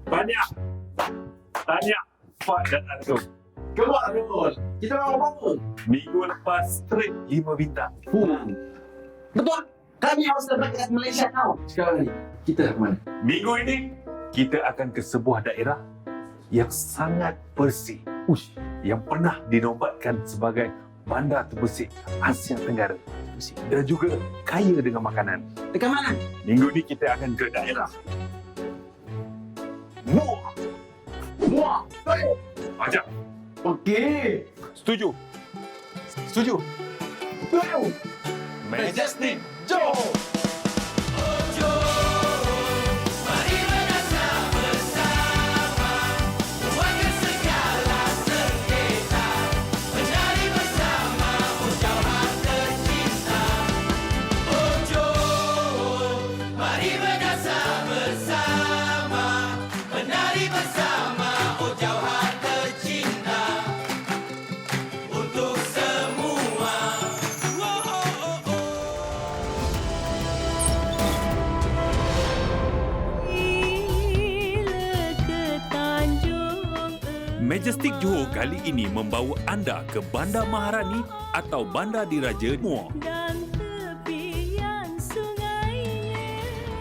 Tanya Fad dan Antum. Keluar Rul. Kita mau apa? Minggu lepas straight 5 bintang. Betul. Kami harus terbang ke Malaysia kau. Sekarang ni, kita ke mana? Minggu ini kita akan ke sebuah daerah yang sangat bersih. Yang pernah dinobatkan sebagai bandar terbersih Asia Tenggara. Dan juga kaya dengan makanan. Dekat mana? Minggu ni kita akan ke daerah Muar. Muar. Ajak. Okey. Setuju? Setuju? Tuju. Majestic. Jom. Majestic Johor kali ini membawa anda ke Bandar Maharani atau Bandar Diraja Muar.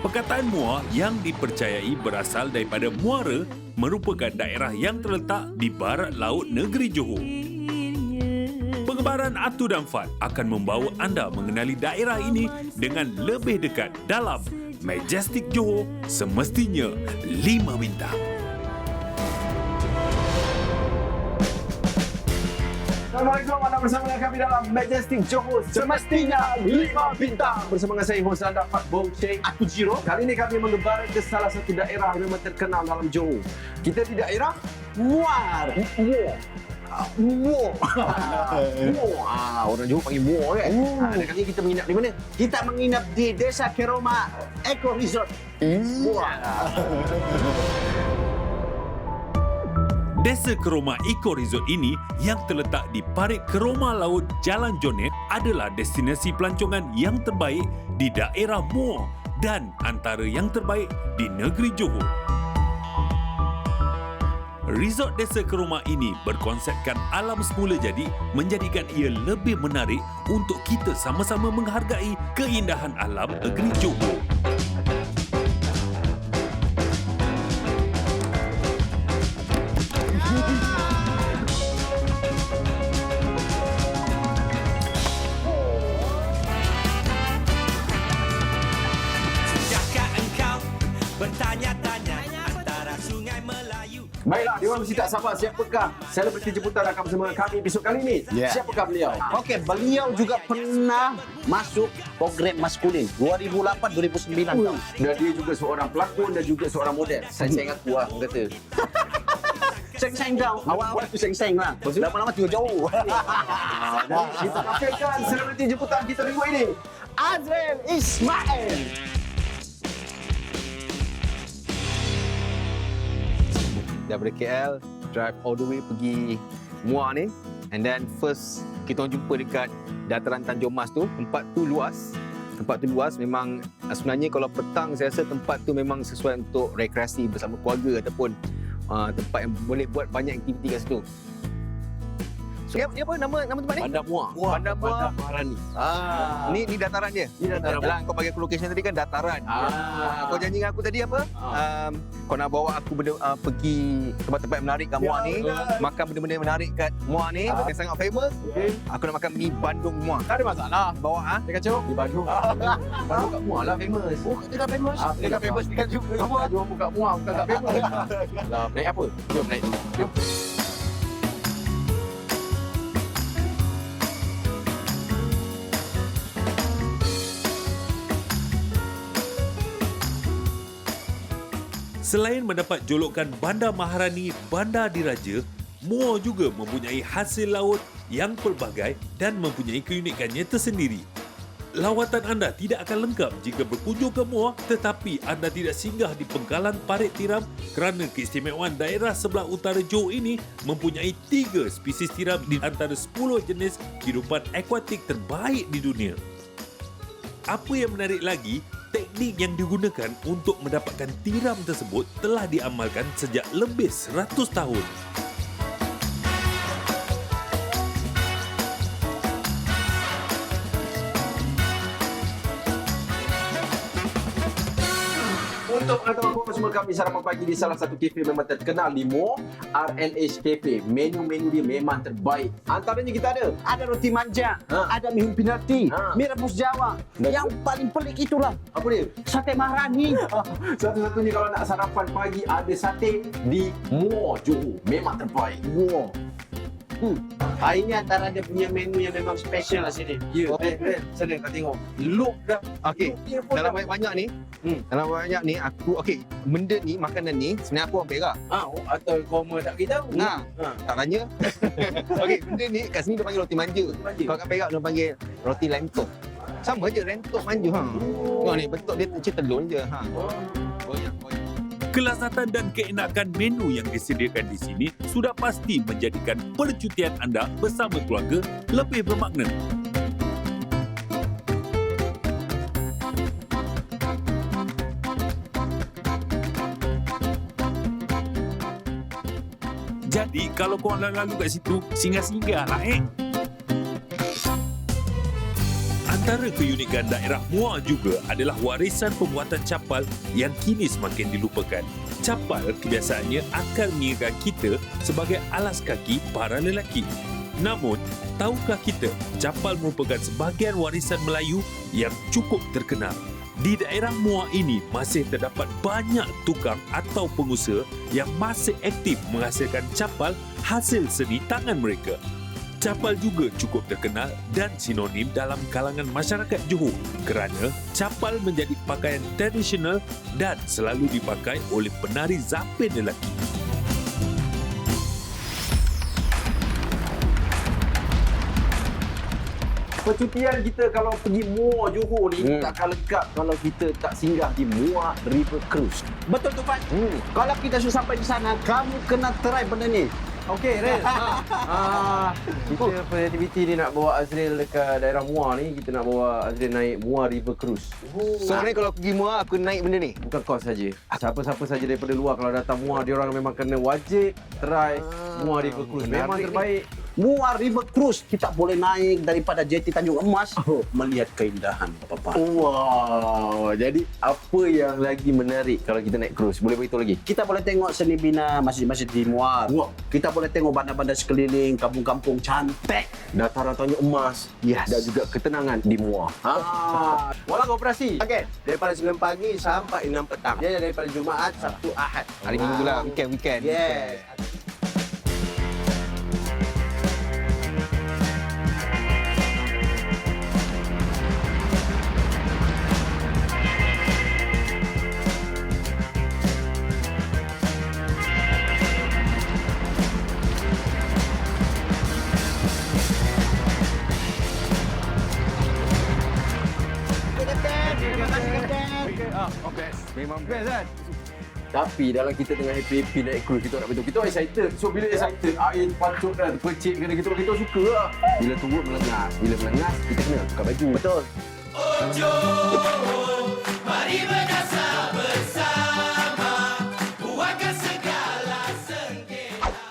Perkataan Muar yang dipercayai berasal daripada Muara merupakan daerah yang terletak di barat laut negeri Johor. Pengebaran Atu dan Fad akan membawa anda mengenali daerah ini dengan lebih dekat dalam Majestic Johor semestinya 5 bintang. Assalamualaikum, anda bersama dengan kami dalam Majestic Johor semestinya 5 bintang. Bersama dengan saya, hos anda, Fad Bongceng Atujiro. Kali ini kami mengembara ke salah satu daerah yang memang terkenal dalam Johor. Kita di daerah Muar. Muar. Orang Johor panggil Muar kan? Dan kali ini kita menginap di mana? Kita menginap di Desa Keroma Eco Resort. Muar. Desa Keroma Eco Resort ini yang terletak di parit Keroma Laut Jalan Jonet adalah destinasi pelancongan yang terbaik di daerah Muar dan antara yang terbaik di negeri Johor. Resort Desa Keroma ini berkonsepkan alam semula jadi menjadikan ia lebih menarik untuk kita sama-sama menghargai keindahan alam negeri Johor. Baiklah, dia orang mesti tak sabar. Siapakah selebriti jemputan akan bersama kami episod kali ini? Siapakah beliau? Okey, beliau juga pernah masuk program maskulin 2008-2009 tau. Dan dia juga seorang pelakon dan juga seorang model. Saya ingat kuah kata. Seng-seng kau. Awal-awal tu seng-seng lah. Lama-lama tu jauh. Jadi kita tampilkan selebriti jemputan kita minggu ini. Azril Ismail. Daripada KL, drive all the way pergi Muar ni. And then first kita orang jumpa dekat dataran Tanjung Mas tu. Tempat tu luas. Memang sebenarnya kalau petang saya rasa tempat tu memang sesuai untuk rekreasi bersama keluarga ataupun tempat yang boleh buat banyak aktiviti kat situ. So, dia apa nama tempat ni? Bandar Muar. Bandar Muar. Maharani. Ni dataran dia. Ni dataran. Yalah, kau bagi aku location tadi kan dataran. Kau janji dengan aku tadi apa? Kau nak bawa aku pergi tempat-tempat yang menarik kat Muar ni, makan benda-benda yang menarik kat Muar ni, yang sangat famous. Aku nak makan mi Bandung Muar. Tak ada masalah. Bawa Dia kacau. Di Bandung. Bandung kat Muar lah famous. Oh, dia dah famous. Dia kat famous dekat juga kat Muar. Dia buka Muar bukan kat famous. Lah, naik apa? Jom naik dulu. Jom. Selain mendapat julukan Bandar Maharani, Bandar Diraja, Muar juga mempunyai hasil laut yang pelbagai dan mempunyai keunikannya tersendiri. Lawatan anda tidak akan lengkap jika berkunjung ke Muar tetapi anda tidak singgah di pengkalan parit tiram kerana keistimewaan daerah sebelah utara Johor ini mempunyai 3 spesies tiram di antara 10 jenis kehidupan akuatik terbaik di dunia. Apa yang menarik lagi, Teknik yang digunakan untuk mendapatkan tiram tersebut telah diamalkan sejak lebih 100 tahun. Untuk pengetahuan semua kami sarapan pagi di salah satu kafe memang terkenal di Muar, RNH Cafe. Menu-menu dia memang terbaik. Antaranya kita Ada roti manja, Ha. ada mihun penalti, Ha. mie rebus Jawa. Dan- Yang paling pelik itulah apa dia? sate Maharani. Satu-satunya kalau nak sarapan pagi ada sate di Muar Johor. Memang terbaik. Wow. Hari ini antara dia punya menu yang memang special lah sini. Ya, sana kau tengok. Look dah. Okey, Look dia pun dalam dah- banyak-banyak ni, dalam banyak ni aku benda ni, makanan ni sebenarnya aku orang Perak. atau kau mau tak beritahu? Nah, tak tanya. Okey, benda ni kat sini dia panggil roti manja. Manja. Kalau kat Perak dia panggil roti lentok. Sama je lentok manja ha. Tengok ni bentuk dia macam telur je ha. Goyang. Kelazatan dan keenakan menu yang disediakan di sini sudah pasti menjadikan percutian anda bersama keluarga lebih bermakna. Jadi kalau korang lalu kat situ, singgah-singgah lah Antara keunikan daerah Muar juga adalah warisan pembuatan capal yang kini semakin dilupakan. Capal kebiasaannya akan mengingatkan kita sebagai alas kaki para lelaki. Namun, tahukah kita capal merupakan sebahagian warisan Melayu yang cukup terkenal? Di daerah Muar ini masih terdapat banyak tukang atau pengusaha yang masih aktif menghasilkan capal hasil seni tangan mereka. Capal juga cukup terkenal dan sinonim dalam kalangan masyarakat Johor kerana capal menjadi pakaian tradisional dan selalu dipakai oleh penari zapin lelaki. Percutian kita kalau pergi Muar Johor ni takkan lengkap kalau kita tak singgah di Muar River Cruise. Betul tu Pak. Kalau kita sudah sampai di sana, kamu kena try benda ni. Okey, Ren. Kita aktiviti ni nak bawa Azril dekat daerah Muar ni. Kita nak bawa Azril naik Muar River Cruise. So sebenarnya kalau pergi Muar aku naik benda ni. Bukan kau saja. Siapa-siapa saja daripada luar kalau datang Muar, dia orang memang kena wajib try Muar River Cruise. Memang menarik terbaik. Muar River Cruise, kita boleh naik daripada jeti Tanjung Emas melihat keindahan Bapak. Wow, jadi apa yang lagi menarik kalau kita naik cruise? Boleh beritahu lagi? Kita boleh tengok seni bina masjid-masjid di Muar. Wow. Kita boleh tengok bandar-bandar sekeliling, kampung-kampung cantik. Dataran Tanjung Emas dan juga ketenangan di Muar. Walang operasi. Okey, daripada 9 pagi sampai 6 petang. Dia daripada Jumaat, Sabtu, Ahad. Hari Minggu lah, weekend. Yes. Memang best kan? Tapi dalam kita tengah happy-happy naik cruise, kita nak betul. Kita excited. So bila excited, air pancuk dah terpercik kena kita suka lah. Bila turun melengas. Bila melengas, kita kena tukar baju. Betul. Mari berdasar bersama, buatkan segala sengketa.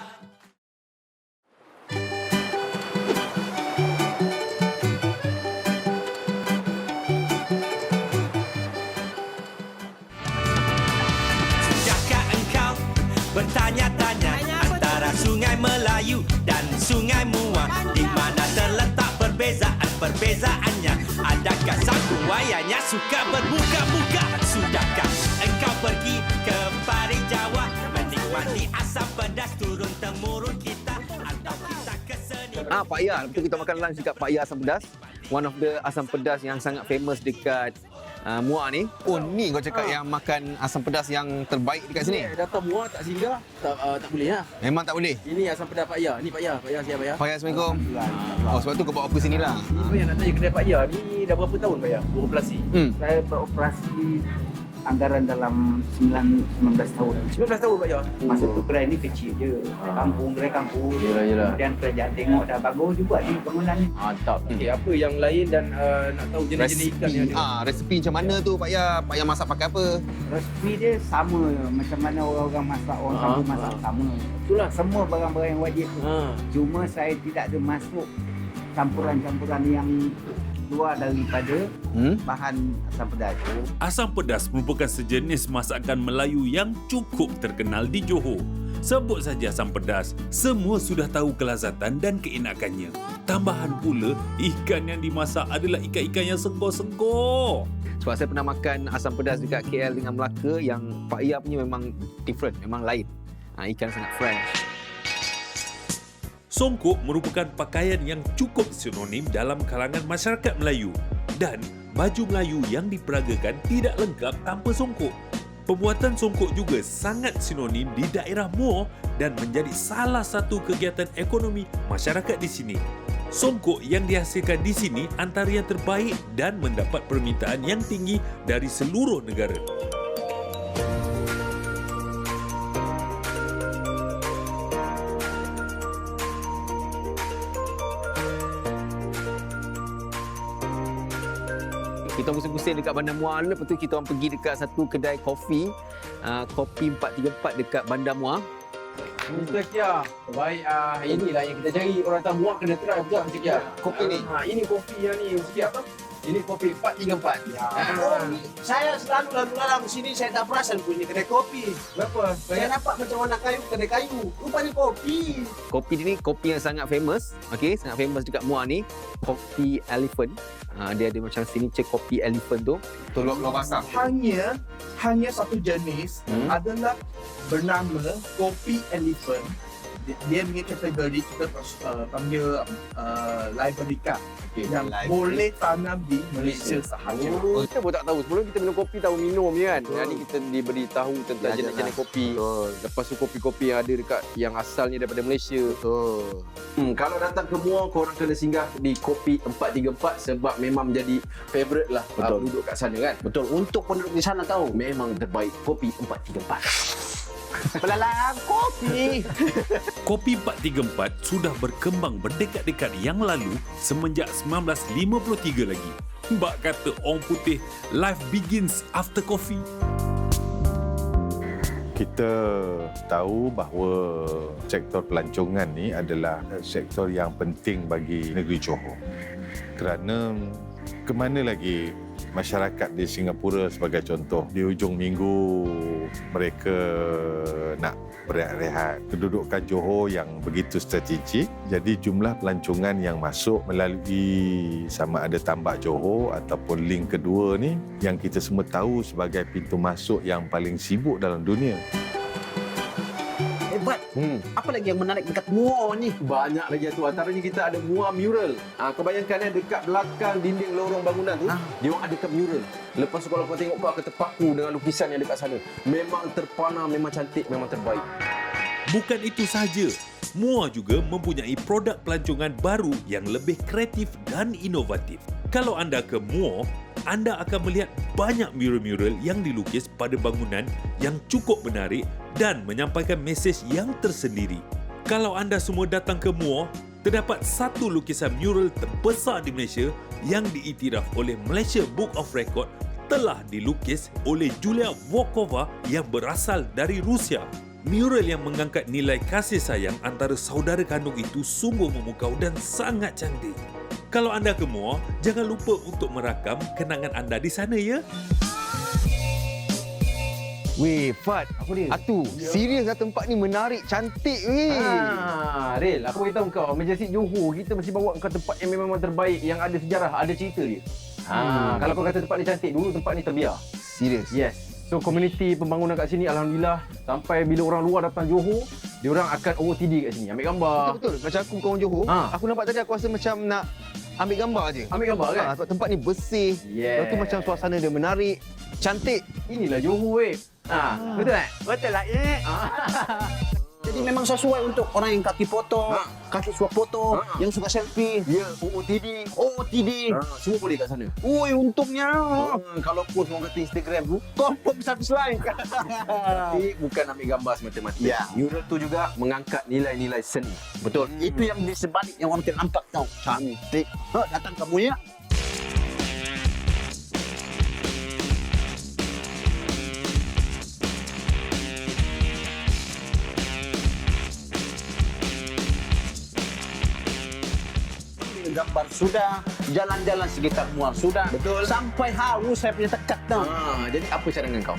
Sudahkah engkau bertanya-tanya antara Sungai Melayu dan Sungai Muar, di mana terletak perbezaannya? Adakah satu wayanya suka berbuka-buka? Sudahkah engkau pergi ke Pari Jawa, menikmati asam pedas turun temurun kita, atau kita ke seni? Pak Ya, betul kita makan lunch dekat Pak Ya Asam Pedas. One of the asam pedas yang sangat famous dekat Muar ni. Oh, ni kau cakap yang makan asam pedas yang terbaik dekat sini. Datang Muar tak singgah, tak boleh lah. Memang tak boleh. Ini asam pedas Pak Ya. Ni Pak Ya. Pak Ya siapa ya? Pak Ya, Assalamualaikum. Oh, sebab tu kau bawa aku sini lah. Ini Pak Ya nak tanya kedai Pak Ya. Ni dah berapa tahun Pak Ya beroperasi? Hmm. Saya beroperasi anggaran dalam 19 tahun. 19 tahun Pak Jo. Masa tu kedai ni kecil je. Kedai kampung. Yelah. Kemudian kerajaan tengok dah bagus juga ni bangunan ni. Mantap. Okey, apa yang lain dan nak tahu jenis-jenis ikan yang ada? Resepi macam mana tu Pak Ya? Pak Ya masak pakai apa? Resipi dia sama macam mana orang-orang masak, orang kampung masak sama. Itulah. Semua barang-barang yang wajib tu. Cuma saya tidak ada masuk campuran-campuran yang luar daripada bahan asam pedas. Asam pedas merupakan sejenis masakan Melayu yang cukup terkenal di Johor. Sebut saja asam pedas, semua sudah tahu kelazatan dan keenakannya. Tambahan pula, ikan yang dimasak adalah ikan-ikan yang segar-segar. Sebab saya pernah makan asam pedas dekat KL dengan Melaka yang Pak Ya punya memang different, memang lain. Ikan sangat fresh. Songkok merupakan pakaian yang cukup sinonim dalam kalangan masyarakat Melayu dan baju Melayu yang diperagakan tidak lengkap tanpa songkok. Pembuatan songkok juga sangat sinonim di daerah Muar dan menjadi salah satu kegiatan ekonomi masyarakat di sini. Songkok yang dihasilkan di sini antara yang terbaik dan mendapat permintaan yang tinggi dari seluruh negara. Kita pusing-pusing dekat Bandar Muar, lepas tu kita orang pergi dekat satu kedai kopi, Kopi 434 dekat Bandar Muar. Mr. Kia, baik inilah yang kita cari. Orang tahu muak kena try betul Mr. Kia. Kopi ni? Ini kopi yang ni Mr. Kia apa? Ini kopi 434. Saya selalu lalu lalang sini, saya tak perasan punya kedai kopi. Berapa? Saya nampak macam warna kayu, kedai kayu. Rupanya kopi. Kopi ni kopi yang sangat famous, okey, sangat famous dekat Muar ni, Kopi Elephant. Dia ada macam signature Kopi Elephant tu. Tolong basah. Hanya satu jenis adalah bernama kopi elephant. Dia punya kategori kita panggil live America yang boleh tanam di Malaysia sahaja. Kita pun tak tahu. Sebelum kita minum kopi, tahu minum je kan. Jadi kita diberi tahu tentang jenis-jenis kopi. Lepas tu kopi-kopi yang ada dekat yang asalnya daripada Malaysia. Kalau datang ke Muar, korang kena singgah di Kopi 434 sebab memang menjadi favourite lah penduduk kat sana kan. Betul, untuk penduduk di sana tahu. Memang terbaik Kopi 434. Pelalang kopi. Kopi 434 sudah berkembang berdekat-dekat yang lalu semenjak 1953 lagi. Bak kata orang putih, life begins after coffee. Kita tahu bahawa sektor pelancongan ni adalah sektor yang penting bagi negeri Johor. Kerana ke mana lagi masyarakat di Singapura sebagai contoh, di hujung minggu mereka nak berehat-rehat. Kedudukan Johor yang begitu strategik, jadi jumlah pelancongan yang masuk melalui sama ada Tambak Johor ataupun link kedua ni yang kita semua tahu sebagai pintu masuk yang paling sibuk dalam dunia. Hebat. Apa lagi yang menarik dekat Muar ni? Banyak lagi tu. Antaranya kita ada Muar mural. Kau bayangkan dekat belakang dinding lorong bangunan tu, dia orang ada mural. Lepas tu kalau kau tengok, kau akan terpaku dengan lukisan yang dekat sana. Memang terpana, memang cantik, memang terbaik. Bukan itu sahaja, Muar juga mempunyai produk pelancongan baru yang lebih kreatif dan inovatif. Kalau anda ke Muar, anda akan melihat banyak mural-mural yang dilukis pada bangunan yang cukup menarik dan menyampaikan mesej yang tersendiri. Kalau anda semua datang ke Muar, terdapat satu lukisan mural terbesar di Malaysia yang diiktiraf oleh Malaysia Book of Record telah dilukis oleh Julia Volkova yang berasal dari Rusia. Mural yang mengangkat nilai kasih sayang antara saudara kandung itu sungguh memukau dan sangat cantik. Kalau anda ke Muar, jangan lupa untuk merakam kenangan anda di sana ya. Weh, Fad. Apa dia? Atu, serius lah tempat ni menarik, cantik weh. Rel, aku beritahu kau, Majestic Johor kita mesti bawa kau tempat yang memang terbaik, yang ada sejarah, ada cerita dia. Kalau kau kata tempat ni cantik, dulu tempat ni terbiar. Serius? Yes. So komuniti pembangunan kat sini alhamdulillah sampai bila orang luar datang Johor, dia orang akan OOTD kat sini, ambil gambar. Betul. Macam aku kawan Johor, aku nampak tadi aku rasa macam nak ambil gambar je. Ambil gambar kan? Sebab tempat ni bersih. Lepas tu macam suasana dia menarik, cantik. Inilah Johor weh. Betul tak? Betul lah, ya. Jadi memang sesuai untuk orang yang kaki foto, kaki suap foto, yang suka selfie, OOTD. Semua boleh kat sana. Oi, untungnya. Kalau post orang kata Instagram tu, confirm habis like. Tapi bukan ambil gambar semata-mata. Ya. Mural tu juga mengangkat nilai-nilai seni. Betul. Itu yang di sebalik yang orang tidak nampak tau. Cantik. Datang kamu ya. Gambar sudah, jalan-jalan sekitar muar sudah. Betul. Sampai haus saya punya tekad tau. Jadi apa cadangan kau?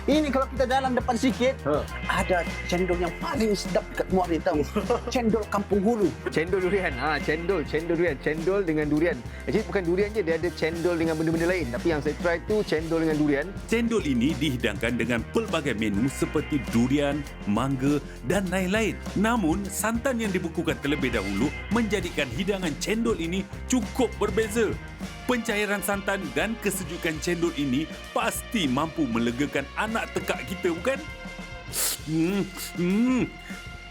Ini kalau kita jalan depan sikit, ada cendol yang paling sedap dekat muar ni tahu. Cendol Kampung Hulu. Cendol durian. Cendol durian. Cendol dengan durian. Actually bukan durian je, dia ada cendol dengan benda-benda lain. Tapi yang saya try tu cendol dengan durian. Cendol ini dihidangkan dengan pelbagai menu seperti durian, mangga dan lain-lain. Namun, santan yang dibekukan terlebih dahulu menjadikan hidangan cendol ini cukup berbeza. Pencairan santan dan kesejukan cendol ini pasti mampu melegakan anak tekak kita, bukan?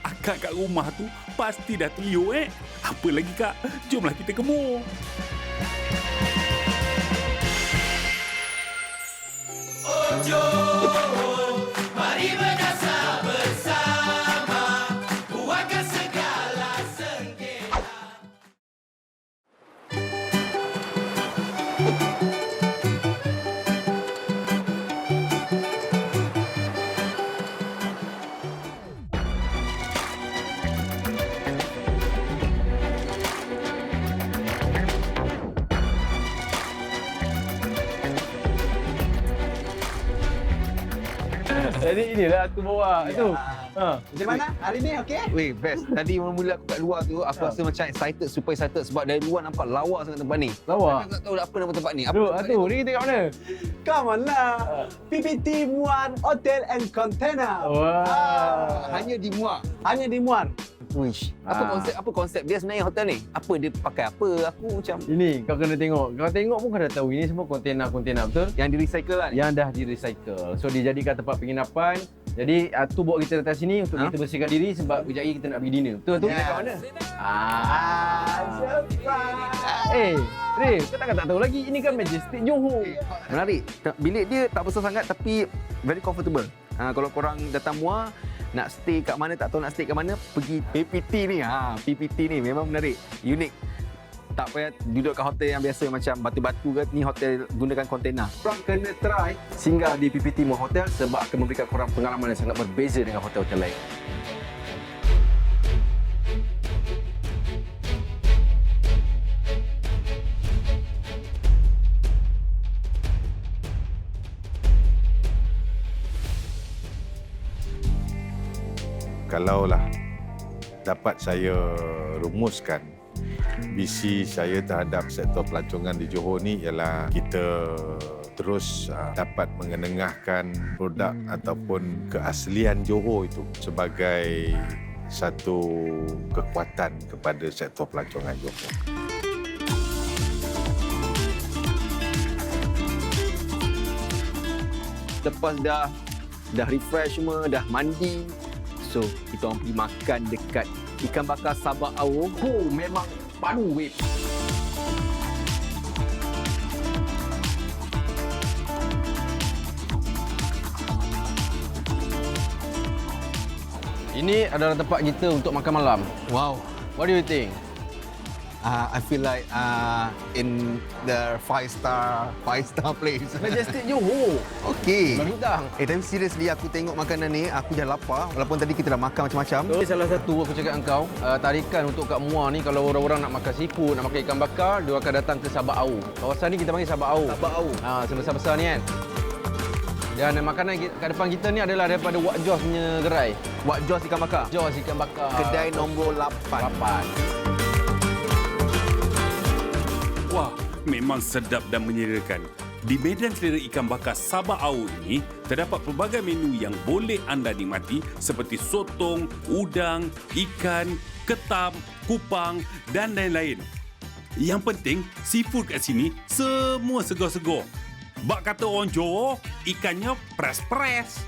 Akak kat rumah tu pasti dah tuyuk Apa lagi kak? Jomlah kita ke mall. Mari berdasar bersama, buatkan segala sengketa. Jadi inilah aku bawa tu. Macam mana? Hari ni okey? Weh, best. Tadi mula-mula aku kat luar tu, aku rasa macam super excited sebab dari luar nampak lawa sangat tempat ni. Lawa. Aku tak tahu apa nama tempat ni. Apa Aduh, tempat ni? ni kita kat mana? Come on lah. PPT Muar Hotel and Container. Wah. Hanya di Muar. Hanya di Muar. Wish. Apa konsep dia sebenarnya hotel ni? Apa dia pakai apa? Aku macam Ini kau kena tengok. Kau tengok pun kau dah tahu ini semua kontena-kontena, betul? yang di recycle kan? Yang dah di-recycle. So dijadikan tempat penginapan. Jadi tu bawa kita datang sini untuk kita bersihkan diri sebab kejap lagi kita nak pergi dinner. Betul tu? Yeah. Kat mana? Surprise. Rif, kau takkan tak tahu lagi. Ini kan Majestic Johor. Menarik. Bilik dia tak besar sangat tapi very comfortable. Kalau korang datang Muar, nak stay kat mana, tak tahu nak stay kat mana, pergi PPT ni. PPT ni memang menarik, unik. Tak payah duduk kat hotel yang biasa macam batu-batu ke, ni hotel gunakan kontena. Korang kena try singgah di PPT Muar Hotel sebab akan memberikan korang pengalaman yang sangat berbeza dengan hotel-hotel lain. Kalaulah dapat saya rumuskan, visi saya terhadap sektor pelancongan di Johor ni ialah kita terus dapat mengenengahkan produk ataupun keaslian Johor itu sebagai satu kekuatan kepada sektor pelancongan Johor. Lepas dah refresh semua, dah mandi. So, kita orang pergi makan dekat ikan bakar Sabak Awo. Memang padu weh. Ini adalah tempat kita untuk makan malam. Wow. What do you think? I feel like in the five star place. Majestic Johor. Okay. Baru dah. Tapi seriously aku tengok makanan ni, aku dah lapar. Walaupun tadi kita dah makan macam-macam. Ini salah satu aku cakap dengan kau, tarikan untuk kat Muar ni kalau orang-orang nak makan seafood, nak makan ikan bakar, dia akan datang ke Sabak Awo. Kawasan ni kita panggil Sabak Awo. Sabak Awo. Sebesar-besar ni kan. Dan makanan kat depan kita ni adalah daripada Wak Jos punya gerai. Wak Jos ikan bakar. Jos ikan bakar. Kedai nombor 8. Wah, memang sedap dan menyederakan. Di medan selera ikan bakar Sabak Awo ini, terdapat pelbagai menu yang boleh anda nikmati seperti sotong, udang, ikan, ketam, kupang dan lain-lain. Yang penting, seafood kat sini semua segar-segar. Bak kata orang Johor, ikannya pres-pres.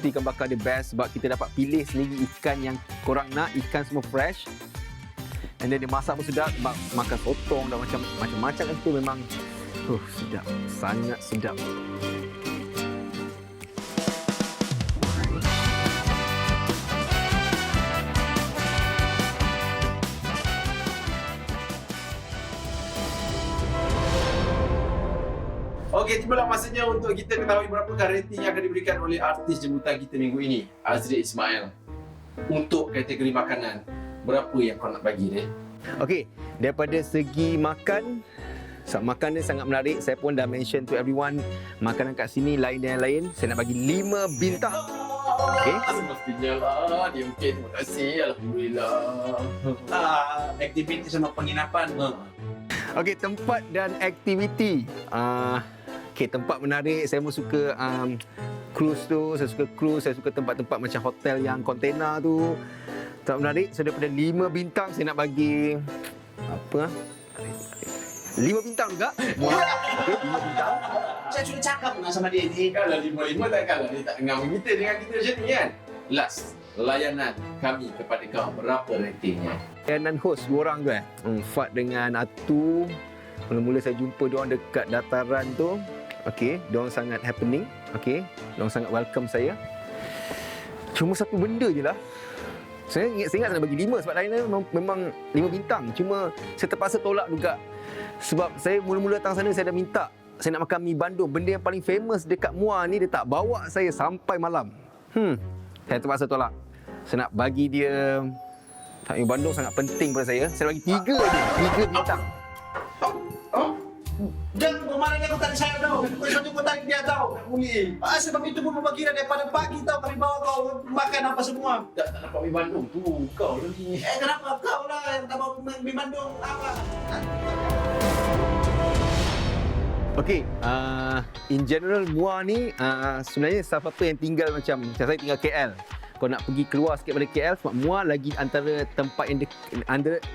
Ikan bakar dia best sebab kita dapat pilih sendiri ikan yang korang nak, ikan semua fresh. And then dia masak pun sedap, makan sotong dan macam-macam itu memang sedap, sangat sedap. Okey, tibalah masanya untuk kita ketahui berapakah rating yang akan diberikan oleh artis jemputan kita minggu ini, Azril Ismail. Untuk kategori makanan, berapa yang kau nak bagi ni? Okey, daripada segi makan, makanan sangat menarik. Saya pun dah mention to everyone, makanan kat sini lain dan lain. Saya nak bagi 5 bintang. Okey. Semestinya lah, dia okey. Terima kasih, Alhamdulillah. Aktiviti sama penginapan. Okey, tempat dan aktiviti. Okey, tempat menarik. Saya pun suka cruise tu. Saya suka cruise. Saya suka tempat-tempat macam hotel yang kontena tu. Tempat menarik. So, daripada 5 bintang, saya nak bagi... 5 bintang juga. Okey, 5 bintang. Saya sudah cakap sama dia ni. Kalau 5-5 takkanlah dia tak dengar kita dengan kita macam ni kan? Last, layanan kami kepada kau, berapa ratingnya? Layanan host 2 orang tu Fat dengan Atu. Mula-mula saya jumpa diorang dekat dataran tu. Okey, diorang sangat happening. Okey, diorang sangat welcome saya. Cuma satu benda je lah. Saya ingat saya nak bagi 5 sebab lainnya memang 5 bintang. Cuma saya terpaksa tolak juga. Sebab saya mula-mula datang sana saya dah minta saya nak makan mi Bandung. Benda yang paling famous dekat Muar ni dia tak bawa saya sampai malam. Saya terpaksa tolak. Saya nak bagi dia mi Bandung sangat penting pada saya. Saya bagi 3 je. 3 bintang. Jangan kemana dia kau tarik saya tau. Kau tarik dia tau. Tak boleh. Sebab itu pun berkira daripada pagi tau kami bawa kau makan apa semua. Tak dapat mi Bandung tu, kau lagi. Kenapa kau lah yang tak bawa mi Bandung? Apa? Okey, in general Muar ni sebenarnya salah satu yang tinggal macam saya tinggal KL. Kau nak pergi keluar sikit pada KL sebab Muar lagi antara tempat yang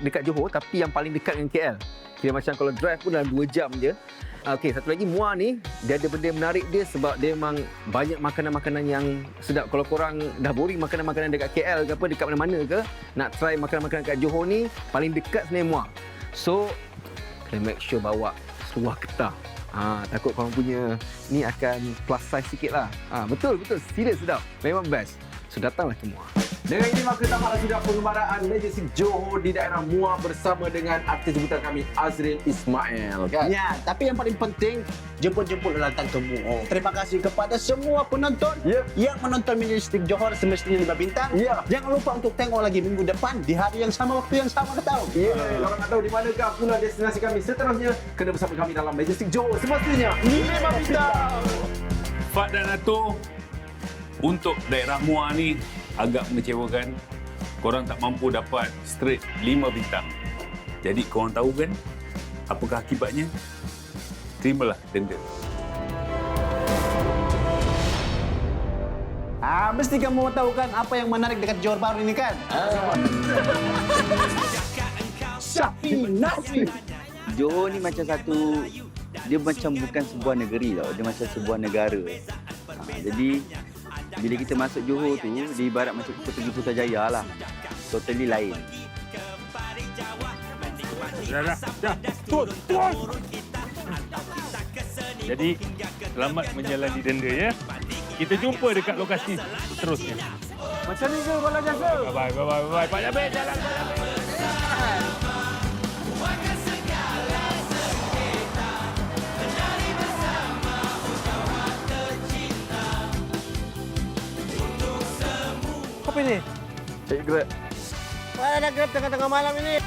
dekat Johor tapi yang paling dekat dengan KL. Kira macam kalau drive pun dalam 2 jam je. Okey, satu lagi Muar ni dia ada benda menarik dia sebab dia memang banyak makanan-makanan yang sedap. Kalau korang dah boring makanan-makanan dekat KL ke apa, dekat mana-mana ke, nak try makanan-makanan kat Johor ni paling dekat sebenarnya Muar. So, kena make sure bawa seluar ketar. Takut korang punya ni akan plus size sikit lah. Betul. Serius sedap. Memang best. So, datanglah ke Muar. Dengan ini maka tamatlah sudah pengembaraan Majestic Johor di daerah Muar bersama dengan artis jemputan kami Azril Ismail kan? Ya, tapi yang paling penting jemput-jemput datang ke Muar. Terima kasih kepada semua penonton yang menonton Majestic Johor semestinya 5 bintang. Jangan lupa untuk tengok lagi minggu depan di hari yang sama, waktu yang sama ketau. Kalau nak tahu di manakah pula destinasi kami seterusnya, kena bersama kami dalam Majestic Johor semestinya 5 bintang. Fat dan Atu, untuk daerah Muar ni agak mengecewakan. Korang tak mampu dapat straight 5 bintang. Jadi korang tahu kan apakah akibatnya? Terimalah denda. Mesti kamu tahu kan apa yang menarik dekat Johor Bahru ini kan? Syafi Nasri. Johor ni macam satu, dia macam bukan sebuah negeri tau, dia macam sebuah negara. Jadi bila kita masuk Johor tu, dia ibarat macam kita pergi Putrajaya lah. Totally lain. Dah. Tuan. Jadi, selamat menjalani denda ya. Kita jumpa dekat lokasi seterusnya. Macam ni ke Kepala Jasa? Bye. Pak Jabir, jalan. Apa ini? Cari Grab. Mana ada Grab tengah-tengah malam ini?